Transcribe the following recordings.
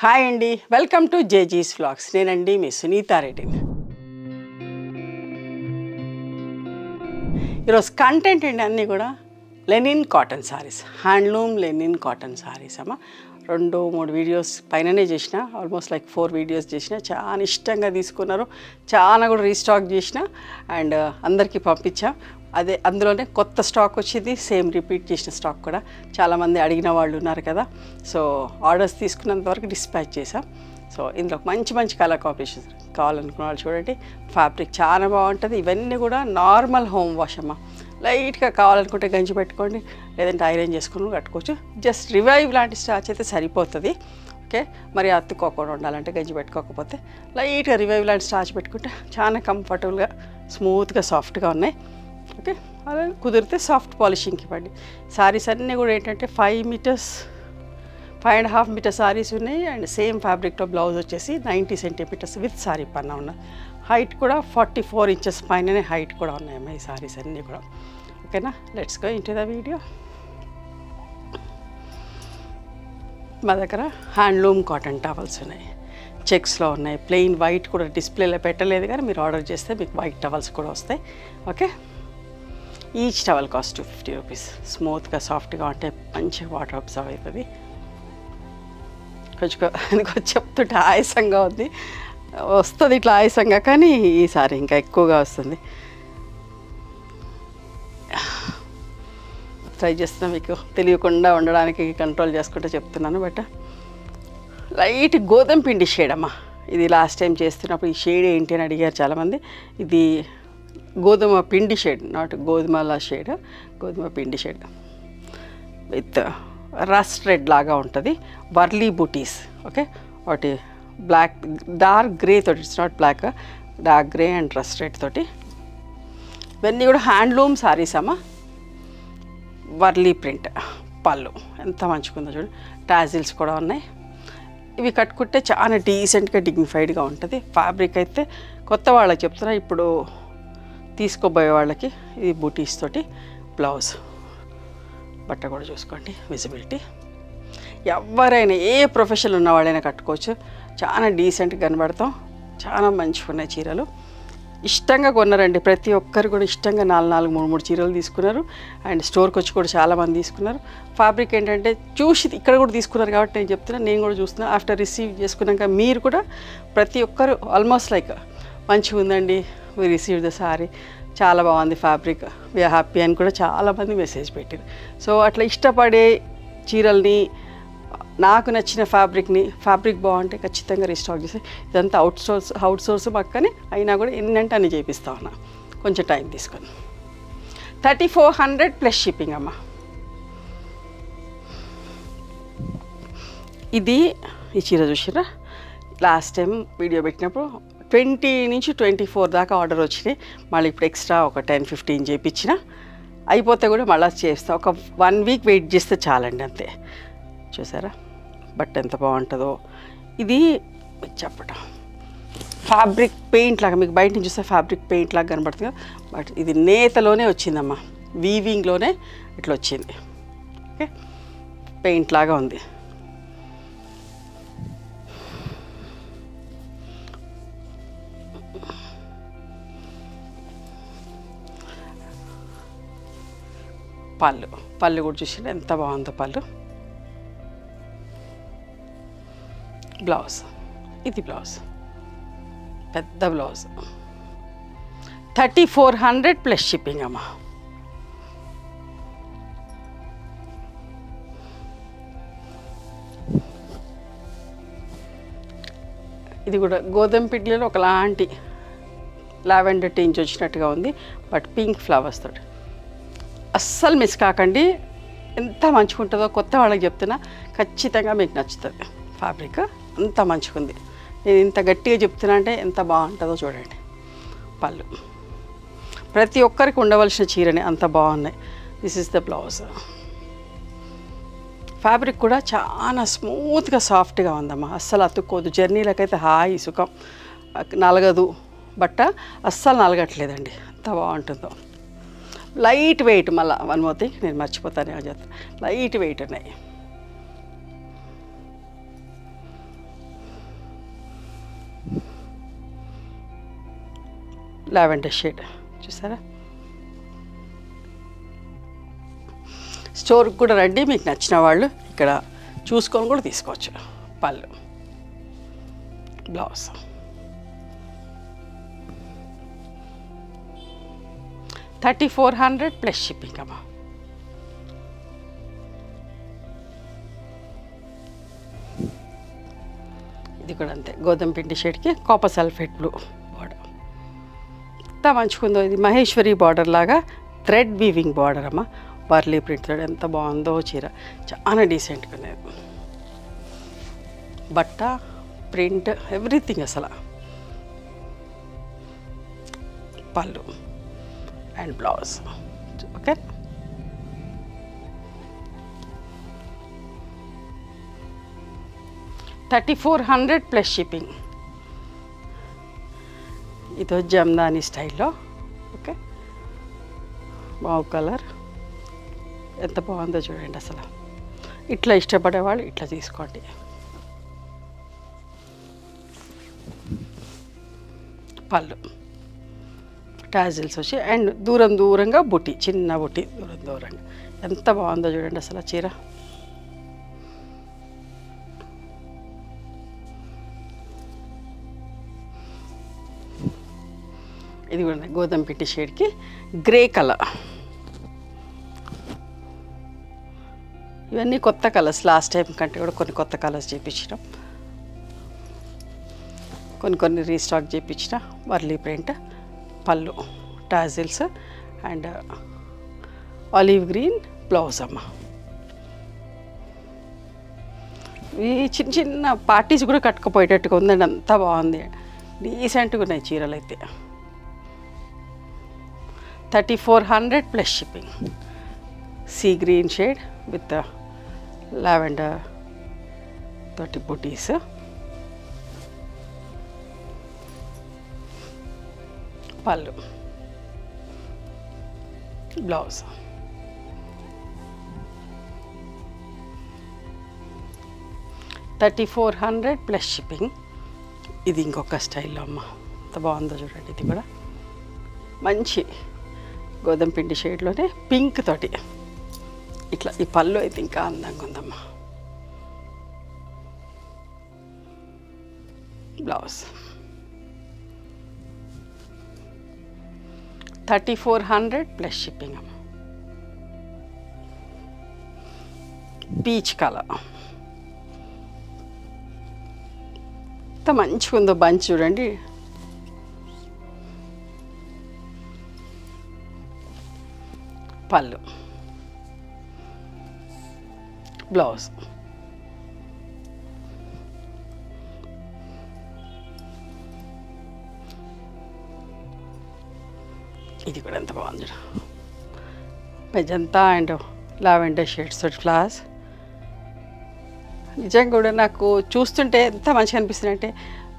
Hi అండి, welcome to జేజీస్ vlogs. నేనండి మీ సునీతా రెడ్డిని. ఈరోజు కంటెంట్ అండి అన్నీ కూడా linen cotton saris, handloom linen cotton saris అమ్మ. 2-3 వీడియోస్ పైననే చేసిన, ఆల్మోస్ట్ లైక్ 4 వీడియోస్ చేసిన. చాలా ఇష్టంగా తీసుకున్నారు, చాలా కూడా రీస్టాక్ చేసిన అండ్ అందరికీ పంపించాం. అదే అందులోనే కొత్త స్టాక్ వచ్చింది, సేమ్ రిపీట్ చేసిన స్టాక్ కూడా చాలామంది అడిగిన వాళ్ళు ఉన్నారు కదా. సో ఆర్డర్స్ తీసుకున్నంత వరకు డిస్పాచ్ చేసాం. సో ఇందులో మంచి మంచి కలర్ కాంబినేషన్స్ కావాలనుకున్న వాళ్ళు చూడండి. ఫ్యాబ్రిక్ చాలా బాగుంటుంది. ఇవన్నీ కూడా నార్మల్ హోమ్ వాష్ అమ్మ. లైట్గా కావాలనుకుంటే గంజి పెట్టుకోండి, లేదంటే ఐరన్ చేసుకుని కట్టుకోవచ్చు. జస్ట్ రివైవ్ లాంటి స్టార్చ్ అయితే సరిపోతుంది. ఓకే, మరి అతుక్కోకుండా ఉండాలంటే గంజి పెట్టుకోకపోతే లైట్గా రివైవ్ లాంటి స్టార్చ్ పెట్టుకుంటే చాలా కంఫర్టబుల్గా స్మూత్గా సాఫ్ట్గా ఉన్నాయి. ఓకే, అలా కుదిరితే సాఫ్ట్ పాలిషింగ్కి ఇవ్వండి. సారీస్ అన్నీ కూడా ఏంటంటే 5 మీటర్స్ 5.5 మీటర్ సారీస్ ఉన్నాయి. అండ్ సేమ్ ఫ్యాబ్రిక్తో బ్లౌజ్ వచ్చేసి 90 సెంటీమీటర్స్ విత్ సారీ పన్నా ఉన్నది. హైట్ కూడా 44 ఇంచెస్ పైననే హైట్ కూడా ఉన్నాయమ్మా ఈ సారీస్ అన్నీ కూడా. ఓకేనా, let's go into the video. మా దగ్గర హ్యాండ్లూమ్ కాటన్ టవల్స్ ఉన్నాయి, చెక్స్లో ఉన్నాయి. ప్లెయిన్ వైట్ కూడా డిస్ప్లేలో పెట్టలేదు, కానీ మీరు ఆర్డర్ చేస్తే మీకు వైట్ టవల్స్ కూడా వస్తాయి. Okay, each towel cost 250 rupees. స్మూత్గా సాఫ్ట్గా ఉంటే మంచిగా వాటర్ అబ్జర్వ్ అవుతుంది. కొంచెం చెప్తుంటే ఆయాసంగా ఉంది, వస్తుంది ఇట్లా ఆయాసంగా, కానీ ఈసారి ఇంకా ఎక్కువగా వస్తుంది. ట్రై చేస్తున్నా మీకు తెలియకుండా ఉండడానికి, కంట్రోల్ చేసుకుంటూ చెప్తున్నాను. బట్ లైట్ గోధుమ పిండి షేడ్ అమ్మా. ఇది లాస్ట్ టైం చేస్తున్నప్పుడు ఈ షేడ్ ఏంటి అని అడిగారు చాలామంది. ఇది గోధుమ పిండి షేడ్, నాట్ గోధుమల షేడ్, గోధుమ పిండి షేడ్ విత్ రస్ట్ రెడ్ లాగా ఉంటుంది. వర్లీ బూటీస్. ఓకే, ఒకటి బ్లాక్ డార్క్ గ్రే తోటి, it's not black, dark grey and rust red తోటి. ఇవన్నీ కూడా హ్యాండ్లూమ్ సారీస్ అమ్మ. వర్లీ ప్రింట్ పళ్ళు ఎంత మంచిగా చూడండి. టాజిల్స్ కూడా ఉన్నాయి. ఇవి కట్టుకుంటే చాలా డీసెంట్గా డిగ్నిఫైడ్గా ఉంటుంది. ఫ్యాబ్రిక్ అయితే కొత్త వాళ్ళకి చెప్తున్నా, ఇప్పుడు తీసుకోబోయే వాళ్ళకి ఇది బూటీస్ తోటి బ్లౌజ్. బట్ట కూడా చూసుకోండి, విజిబిలిటీ. ఎవరైనా ఏ ప్రొఫెషన్ ఉన్న వాళ్ళైనా కట్టుకోవచ్చు. చాలా డీసెంట్గా కనబడతాం. చాలా మంచిగా ఉన్నాయి చీరలు. ఇష్టంగా కొన్నారండి, ప్రతి ఒక్కరు కూడా ఇష్టంగా 4 3 చీరలు తీసుకున్నారు. అండ్ స్టోర్కి వచ్చి కూడా చాలామంది తీసుకున్నారు. ఫ్యాబ్రిక్ ఏంటంటే చూసి ఇక్కడ కూడా తీసుకున్నారు కాబట్టి నేను చెప్తున్నా, నేను కూడా చూస్తున్నా. ఆఫ్టర్ రిసీవ్ చేసుకున్నాక మీరు కూడా ప్రతి ఒక్కరు ఆల్మోస్ట్ లైక్ మంచిగా ఉందండి, వీ రిసీవ్ ద సారీ, చాలా బాగుంది ఫ్యాబ్రిక్, వీఆర్ హ్యాపీ అని కూడా చాలామంది మెసేజ్ పెట్టారు. సో అట్లా ఇష్టపడే చీరల్ని, నాకు నచ్చిన ఫ్యాబ్రిక్ బాగుంటే ఖచ్చితంగా రీస్టాక్ చేసి, ఇదంతా అవుట్ సోర్స్ పక్కనే అయినా కూడా ఎన్నంటే అన్ని చేపిస్తా ఉన్నా, కొంచెం టైం తీసుకొని. 3400 ప్లస్ షిప్పింగ్ అమ్మ. ఇది ఈ చీర చూసిరా, లాస్ట్ టైం వీడియో పెట్టినప్పుడు 20 నుంచి 24 దాకా ఆర్డర్ వచ్చినాయి. మళ్ళీ ఇప్పుడు ఎక్స్ట్రా ఒక 10-15 చేయించిన, అయిపోతే కూడా మళ్ళీ చేస్తా. ఒక 1 వీక్ వెయిట్ చేస్తే చాలండి, అంతే. చూసారా బట్ ఎంత బాగుంటుందో. ఇది మీకు చెప్పటం ఫ్యాబ్రిక్ పెయింట్ లాగా, మీకు బయట నుంచి చూస్తే ఫ్యాబ్రిక్ పెయింట్ లాగా కనబడుతుంది, బట్ ఇది నేతలోనే వచ్చిందమ్మా, వీవింగ్లోనే ఇట్లా వచ్చింది. ఓకే, పెయింట్ లాగా ఉంది. పళ్ళు కూడా చూసి ఎంత బాగుందో పళ్ళు. బ్లౌజ్, ఇది బ్లౌజ్, పెద్ద బ్లౌజ్. 3400 ప్లస్ షిప్పింగ్ అమ్మా. ఇది కూడా గోధుమ పిండిలో ఒకలాంటి లావెండర్ టింజ్ వచ్చినట్టుగా ఉంది, బట్ పింక్ ఫ్లవర్స్ తోటి. అస్సలు మిస్ కాకండి, ఎంత మంచిగా ఉంటుందో. కొత్త వాళ్ళకి చెప్తున్నా, ఖచ్చితంగా మీకు నచ్చుతుంది. ఫ్యాబ్రిక్ అంత మంచిగా ఉంది. నేను ఇంత గట్టిగా చెప్తున్నా అంటే ఎంత బాగుంటుందో చూడండి. పళ్ళు ప్రతి ఒక్కరికి ఉండవలసిన చీరనే, అంత బాగున్నాయి. This is the blouse. Fabric కూడా చాలా స్మూత్గా సాఫ్ట్గా ఉందమ్మా, అస్సలు అతుక్కోదు. జర్నీలకైతే హాయి సుఖం, నలగదు బట్ట, అస్సలు నలగట్లేదండి, ఎంత బాగుంటుందో. Light weight. మళ్ళీ 1 more thing నేను మర్చిపోతాను, చెప్తాను. లైట్ వెయిట్ ఉన్నాయి. లావెండర్ షేడ్ చూసారా. స్టోర్కి కూడా రండి, మీకు నచ్చిన వాళ్ళు ఇక్కడ చూసుకొని కూడా తీసుకోవచ్చు. పళ్ళు, బ్లౌజ్. $3400 ప్లస్ షిప్పింగ్ అమ్మా. ఇది కూడా అంతే, గోధుమ పిండి షేడ్కి కాపర్ సల్ఫేట్ బ్లూ బార్డర్. ఎంత మంచిగుందో, ఇది మహేశ్వరి బార్డర్ లాగా థ్రెడ్ వీవింగ్ బార్డర్ అమ్మ. వర్లీ ప్రింట్ ఎంత బాగుందో చీర, చాలా డీసెంట్గా ఉంది. బట్ట, ప్రింట్, ఎవ్రీథింగ్ అసలు. పళ్ళు and blouse. Okay, $3400 plus shipping. ఇదో జమ్దాని స్టైల్లో. ఓకే, బాగు కలర్ ఎంత బాగుందో చూడండి అసలు. ఇట్లా ఇష్టపడే వాళ్ళు ఇట్లా తీసుకోండి. పళ్ళు, టాజిల్స్ వచ్చి అండ్ దూరం దూరంగా బుట్టి, చిన్న బుట్టి దూరం దూరంగా. ఎంత బాగుందో చూడండి అసలు చీర. ఇది కూడా గోధుమ పిండి షేడ్కి గ్రే కలర్. ఇవన్నీ కొత్త కలర్స్, లాస్ట్ టైం కంటే కూడా కొన్ని కొత్త కలర్స్ చేయించినాం, కొన్ని రీస్టాక్ చేయించిన. వర్లీ ప్రింట్, పళ్ళు, tassels and olive green blouse అమ్మ. ఈ చిన్న చిన్న పార్టీస్ కూడా కట్టుకుపోయేటట్టుగా ఉందండి, అంతా బాగుంది, డీసెంట్గా ఉన్నాయి చీరలు అయితే. $3400 plus shipping. Sea green shade with lavender తోటి బుటీస్. పళ్ళు, బ్లౌజ్. $3400 plus shipping. ఇది ఇంకొక స్టైల్లో అమ్మ, ఎంత బాగుందో చూడండి. ఇది కూడా మంచి గోధుమ పిండి షేడ్లోనే పింక్ తోటి ఇట్లా. ఈ పళ్ళు అయితే ఇంకా అందంగా ఉందమ్మా. బ్లౌజ్. $3400 ప్లస్ షిప్పింగ్ అమ్మ. పీచ్ కలర్ ఎంత మంచిగా ఉందో బంచ్ చూడండి. పళ్ళు, బ్లౌజ్. ఇది కూడా ఎంత బాగుంది, మెజంతా అండ్ లావెండర్ షేడ్స్ తోటి ఫ్లవర్స్. నిజంగా కూడా నాకు చూస్తుంటే ఎంత మంచిగా అనిపిస్తుంది అంటే,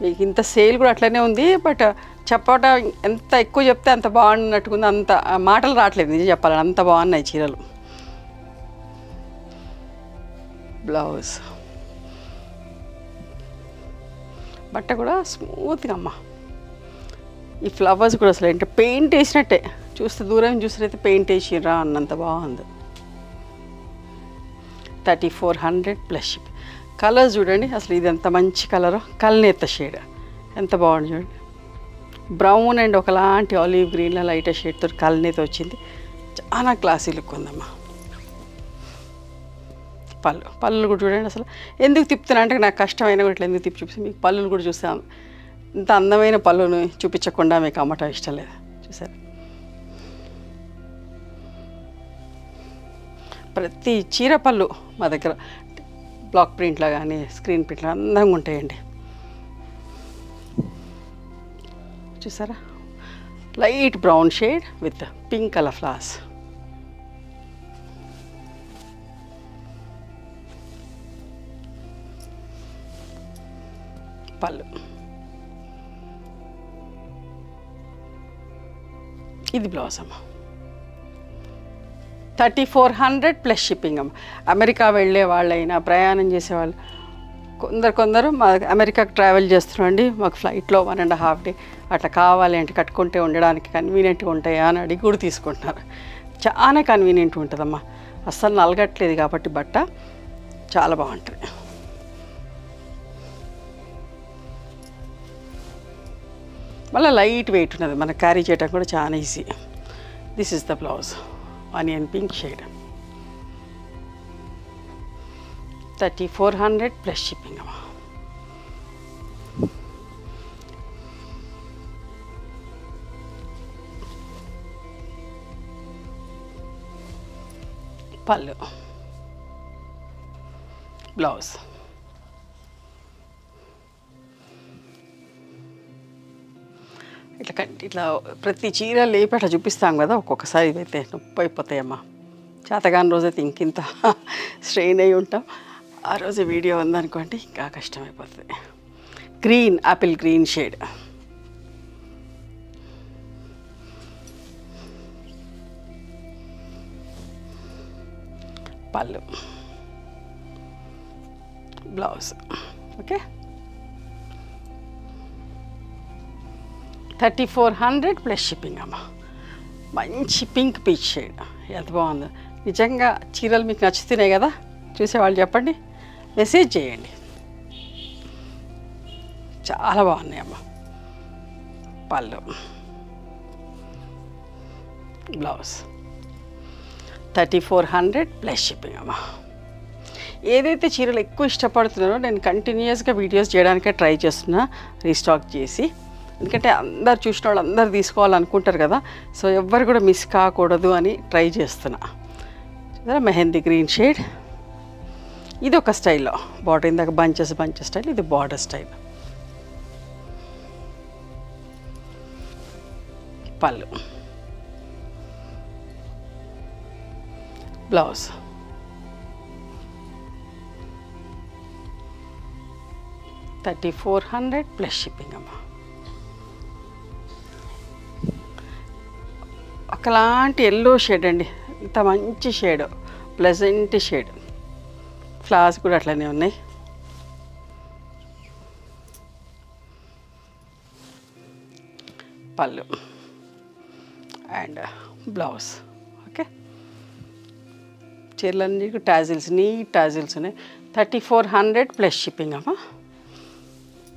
మీకు ఇంత సేల్ కూడా అట్లనే ఉంది, బట్ చెప్పటం ఎంత ఎక్కువ చెప్తే అంత బాగున్నట్టుకుంది, అంత మాటలు రావట్లేదు నిజం చెప్పాలని, అంత బాగున్నాయి చీరలు. బ్లౌజ్, బట్ట కూడా స్మూత్గా అమ్మ. ఈ ఫ్లవర్స్ కూడా అసలు ఏంటంటే పెయింట్ వేసినట్టే, చూస్తే దూరం చూసినైతే పెయింట్ వేసిరా అన్నంత బాగుంది. 3400 ప్లస్ షిప్. కలర్స్ చూడండి అసలు, ఇది ఎంత మంచి కలరు, కల్నేత షేడ్ ఎంత బాగుంది చూడండి. బ్రౌన్ అండ్ ఒకలాంటి ఆలివ్ గ్రీన్లో లైట్ షేడ్తో కల్నేత వచ్చింది, చాలా క్లాసీ లుక్ ఉందమ్మా. పళ్ళు కూడా చూడండి అసలు. ఎందుకు తిప్పుతున్నా అంటే నాకు కష్టమైన కూడా ఇట్లా ఎందుకు తిప్పి చూపిస్తే మీకు పళ్ళులు కూడా చూస్తాను. ఇంత అందమైన పళ్ళును చూపించకుండా మీకు అమ్మటం ఇష్టం లేదు. చూసారు, ప్రతి చీర పళ్ళు మా దగ్గర బ్లాక్ ప్రింట్లో కానీ స్క్రీన్ ప్రింట్లో అందంగా ఉంటాయండి. చూసారా, light brown shade with pink colour flowers. పళ్ళు, ఇది బ్లౌజ్ అమ్మ. 3400 ప్లస్ షిప్పింగ్ అమ్మ. అమెరికా వెళ్ళే వాళ్ళైనా ప్రయాణం చేసేవాళ్ళు కొందరు మా అమెరికాకు ట్రావెల్ చేస్తున్నాండి, మాకు ఫ్లైట్లో 1.5 day అట్లా కావాలి అంటే కట్టుకుంటే ఉండడానికి కన్వీనియంట్గా ఉంటాయా అని అడిగి కూడా తీసుకుంటున్నారు. చాలా కన్వీనియంట్ ఉంటుందమ్మా, అస్సలు నలగట్లేదు కాబట్టి బట్ట చాలా బాగుంటుంది. మళ్ళీ లైట్ వెయిట్ ఉన్నది, మనకు క్యారీ చేయడం కూడా చాలా easy. This is the blouse, onion pink shade. 3400 plus shipping అమ్మా. పళ్ళు, బ్లౌజ్. ఇట్లా ప్రతి చీర లేపి అట్లా చూపిస్తాం కదా, ఒక్కొక్కసారి ఇవైతే నొప్పి అయిపోతాయమ్మా. చేతగాని రోజైతే ఇంకింత స్ట్రెయిన్ అయి ఉంటాం, ఆ రోజు వీడియో ఉందనుకోండి ఇంకా కష్టమైపోతుంది. Green, Apple green shade. పళ్ళు, బ్లౌజ్. ఓకే, 3400 ప్లస్ షిప్పింగ్ అమ్మా. మంచి పింక్ పీచ్ షేడ్, ఎంత బాగుందో నిజంగా. చీరలు మీకు నచ్చుతున్నాయి కదా, చూసేవాళ్ళు చెప్పండి, మెసేజ్ చేయండి. చాలా బాగున్నాయి అమ్మా. పళ్ళు, బ్లౌజ్. 3400 ప్లస్ షిప్పింగ్ అమ్మా. ఏదైతే చీరలు ఎక్కువ ఇష్టపడుతున్నారో నేను కంటిన్యూస్గా వీడియోస్ చేయడానికే ట్రై చేస్తున్నా, రీస్టాక్ చేసి. ఎందుకంటే అందరు చూసిన వాళ్ళు అందరు తీసుకోవాలనుకుంటారు కదా, సో ఎవ్వరు కూడా మిస్ కాకూడదు అని ట్రై చేస్తున్నా. Mehndi green shade. ఇది ఒక స్టైల్లో బార్డర్, ఇందాక బంచెస్ స్టైల్, ఇది బార్డర్ స్టైల్. పళ్ళు, బ్లౌజ్. 3400 ప్లస్ షిప్పింగ్ అమ్మా. ఒకలాంటి ఎల్లో షేడ్ అండి, ఇంత మంచి షేడ్, ప్లెజెంట్ షేడ్. ఫ్లవర్స్ కూడా అట్లనే ఉన్నాయి. పళ్ళు అండ్ బ్లౌజ్. ఓకే, చీరలన్నీ టాజిల్స్, నీట్ టాజిల్స్ ఉన్నాయి. 3400 ప్లస్ షిప్పింగ్ అమ్మా.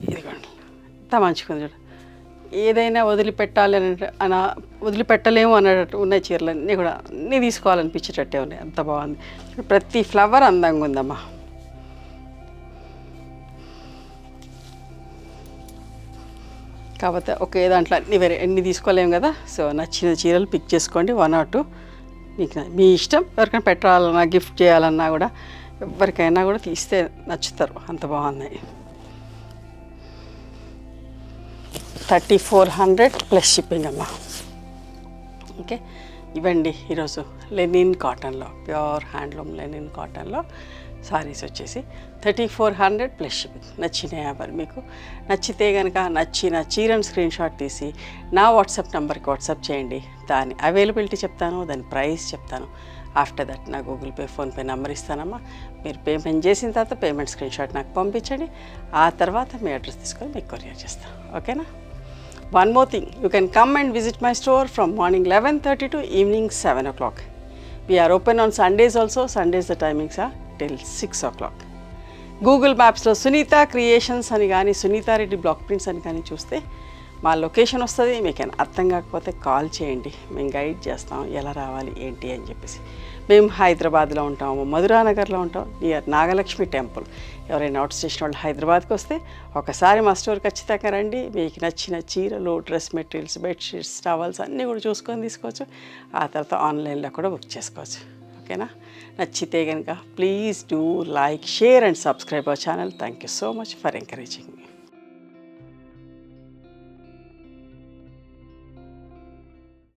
ఇదిగోండి ఎంత మంచిగా చూడ. ఏదైనా వదిలిపెట్టాలి అని వదిలిపెట్టలేము అన్నట్టు ఉన్నాయి చీరలన్నీ కూడా, అన్నీ తీసుకోవాలనిపించేటట్టే ఉన్నాయి, అంత బాగుంది. ప్రతి ఫ్లవర్ అందంగా ఉందమ్మా. కాకపోతే ఒకే దాంట్లో ఎన్ని తీసుకోలేము కదా, సో నచ్చిన చీరలు పిక్ చేసుకోండి, 1 or 2 మీకు మీ ఇష్టం. ఎవరికైనా పెట్టాలన్నా గిఫ్ట్ చేయాలన్నా కూడా ఎవరికైనా కూడా తీస్తే నచ్చుతారు, అంత బాగున్నాయి. 3400 ప్లస్ షిప్పింగ్ అమ్మా. ఓకే, ఇవ్వండి ఈరోజు లెనిన్ కాటన్లో, ప్యూర్ హ్యాండ్లూమ్ లెనిన్ కాటన్లో సారీస్ వచ్చేసి 3400 ప్లస్ షిప్పింగ్. నచ్చినాయా మరి మీకు? నచ్చితే కనుక నచ్చిన చీరను స్క్రీన్ షాట్ తీసి నా వాట్సాప్ నెంబర్కి వాట్సాప్ చేయండి. దాని అవైలబిలిటీ చెప్తాను, దాని ప్రైస్ చెప్తాను. ఆఫ్టర్ దట్ నా గూగుల్ పే, ఫోన్పే నెంబర్ ఇస్తానమ్మా. మీరు పేమెంట్ చేసిన తర్వాత పేమెంట్ స్క్రీన్ షాట్ నాకు పంపించండి. ఆ తర్వాత మీ అడ్రస్ తీసుకొని మీకు కొరియర్ చేస్తాను. ఓకేనా? One more thing, you can come and visit my store from morning 11:30 to evening 7 o'clock. We are open on Sundays also. Sundays the timings are till 6 o'clock. Google Maps lo Sunita Creations ani gaani Sunita Reddy Block Prints ani gaani chuste మా location వస్తుంది. మీకు అర్థం కాకపోతే call చేయండి, మేము guide చేస్తాం ఎలా రావాలి ఏంటి అని చెప్పేసి. మేము హైదరాబాద్లో ఉంటాము, మధురానగర్లో ఉంటాం, నియర్ నాగలక్ష్మి టెంపుల్. ఎవరైనా అవుట్ స్టేషన్ వాళ్ళు హైదరాబాద్కి వస్తే ఒకసారి మా స్టోర్ ఖచ్చితంగా రండి. మీకు నచ్చిన చీరలు, డ్రెస్ మెటీరియల్స్, బెడ్షీట్స్, టవల్స్ అన్నీ కూడా చూసుకొని తీసుకోవచ్చు. ఆ తర్వాత ఆన్లైన్లో కూడా బుక్ చేసుకోవచ్చు. ఓకేనా? నచ్చితే కనుక please do like, share and subscribe our channel. Thank you so much for encouraging me.